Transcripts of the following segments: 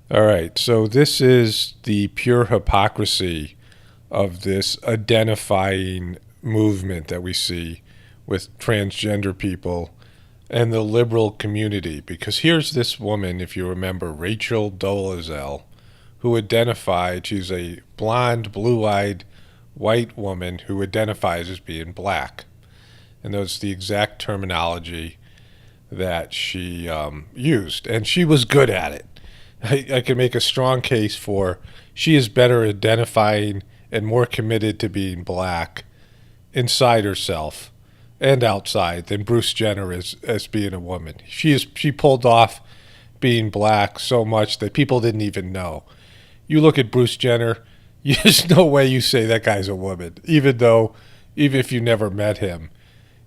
All right, so this is the pure hypocrisy of this identifying movement that we see with transgender people and the liberal community. Because here's this woman, if you remember, Rachel Dolezal, who identified, she's a blonde, blue-eyed, white woman who identifies as being black. And that's the exact terminology that she used. And she was good at it. I can make a strong case for she is better identifying and more committed to being black inside herself and outside than Bruce Jenner is as being a woman. She pulled off being black so much that people didn't even know. You look at Bruce Jenner, there's no way you say that guy's a woman, even if you never met him,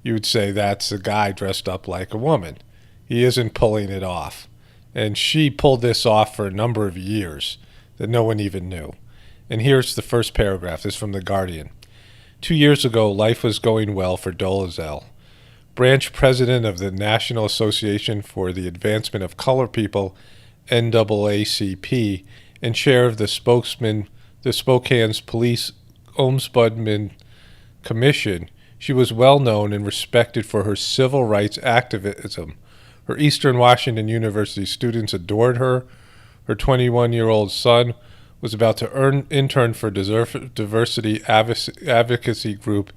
you would say that's a guy dressed up like a woman. He isn't pulling it off. And she pulled this off for a number of years that no one even knew. And here's the first paragraph. This is from The Guardian. 2 years ago, life was going well for Dolezal, branch president of the National Association for the Advancement of Colored People, NAACP, and chair of the Spokane's Police Ombudsman Commission. She was well known and respected for her civil rights activism. Her Eastern Washington University students adored her. Her 21-year-old son was about to intern for diversity advocacy group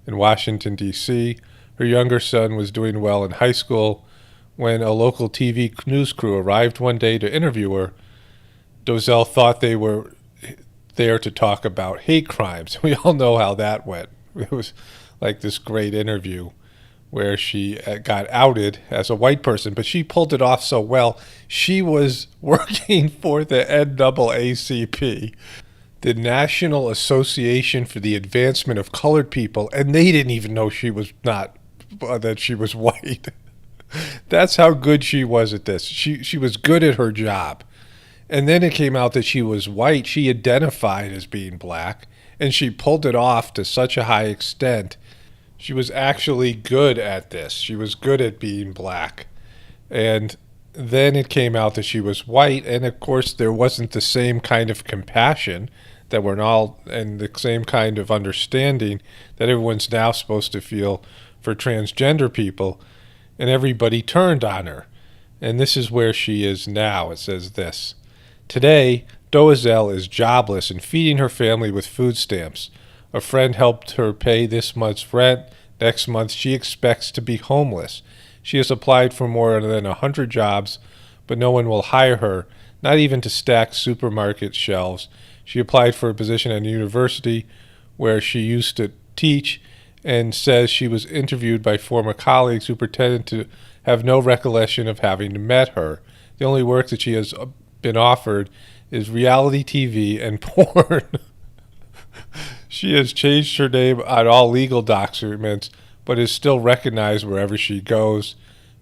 in Washington, D.C. Her younger son was doing well in high school when a local TV news crew arrived one day to interview her. Dolezal thought they were there to talk about hate crimes. We all know how that went. It was like this great interview where she got outed as a white person, but she pulled it off so well. She was working for the NAACP, the National Association for the Advancement of Colored People, and they didn't even know she was not, that she was white. That's how good she was at this. She was good at her job. And then it came out that she was white. She identified as being black, and she pulled it off to such a high extent. She was actually good at this. She was good at being black. And then it came out that she was white, and of course there wasn't the same kind of compassion that we're all, and the same kind of understanding that everyone's now supposed to feel for transgender people, and everybody turned on her. And this is where she is now. It says this. Today, Dolezal is jobless and feeding her family with food stamps. A friend helped her pay this month's rent. Next month, she expects to be homeless. She has applied for more than 100 jobs, but no one will hire her, not even to stack supermarket shelves. She applied for a position at a university where she used to teach and says she was interviewed by former colleagues who pretended to have no recollection of having met her. The only work that she has been offered is reality TV and porn. She has changed her name on all legal documents, but is still recognized wherever she goes.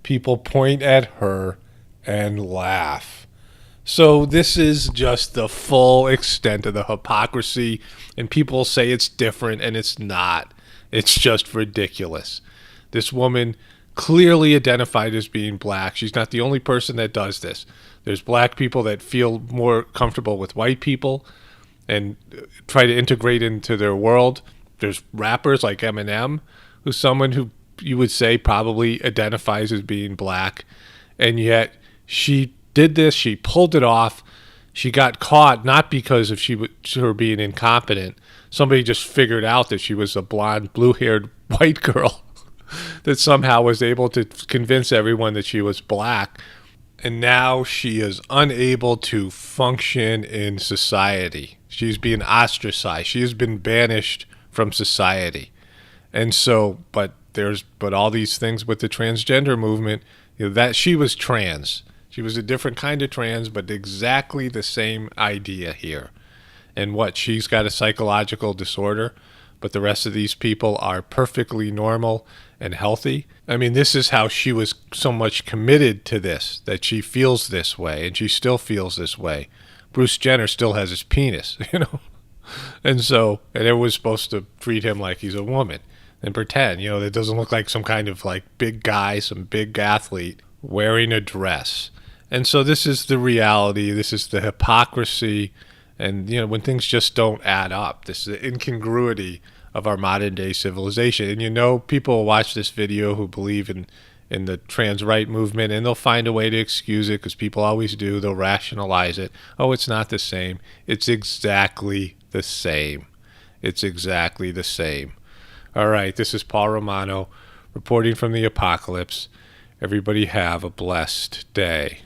People point at her and laugh. So this is just the full extent of the hypocrisy, and people say it's different, and it's not. It's just ridiculous. This woman clearly identified as being black. She's not the only person that does this. There's black people that feel more comfortable with white people and try to integrate into their world. There's rappers like Eminem, who's someone who you would say probably identifies as being black, and yet she did this. She pulled it off. She got caught not because of her being incompetent. Somebody just figured out that she was a blonde, blue-haired white girl that somehow was able to convince everyone that she was black. And now she is unable to function in society. She's being ostracized. She has been banished from society. And so, but all these things with the transgender movement, that she was trans. She was a different kind of trans, but exactly the same idea here. And she's got a psychological disorder, but the rest of these people are perfectly normal and healthy. I mean, this is how she was so much committed to this, that she feels this way, and she still feels this way. Bruce Jenner still has his penis, And it was supposed to treat him like he's a woman and pretend, that doesn't look like some kind of like big guy, some big athlete wearing a dress. And so this is the reality. This is the hypocrisy. And, when things just don't add up, this is the incongruity of our modern day civilization. And, people watch this video who believe in the trans right movement, and they'll find a way to excuse it, because people always do. They'll rationalize it. Oh, it's not the same. It's exactly the same. It's exactly the same. All right, this is Paul Romano reporting from the apocalypse. Everybody have a blessed day.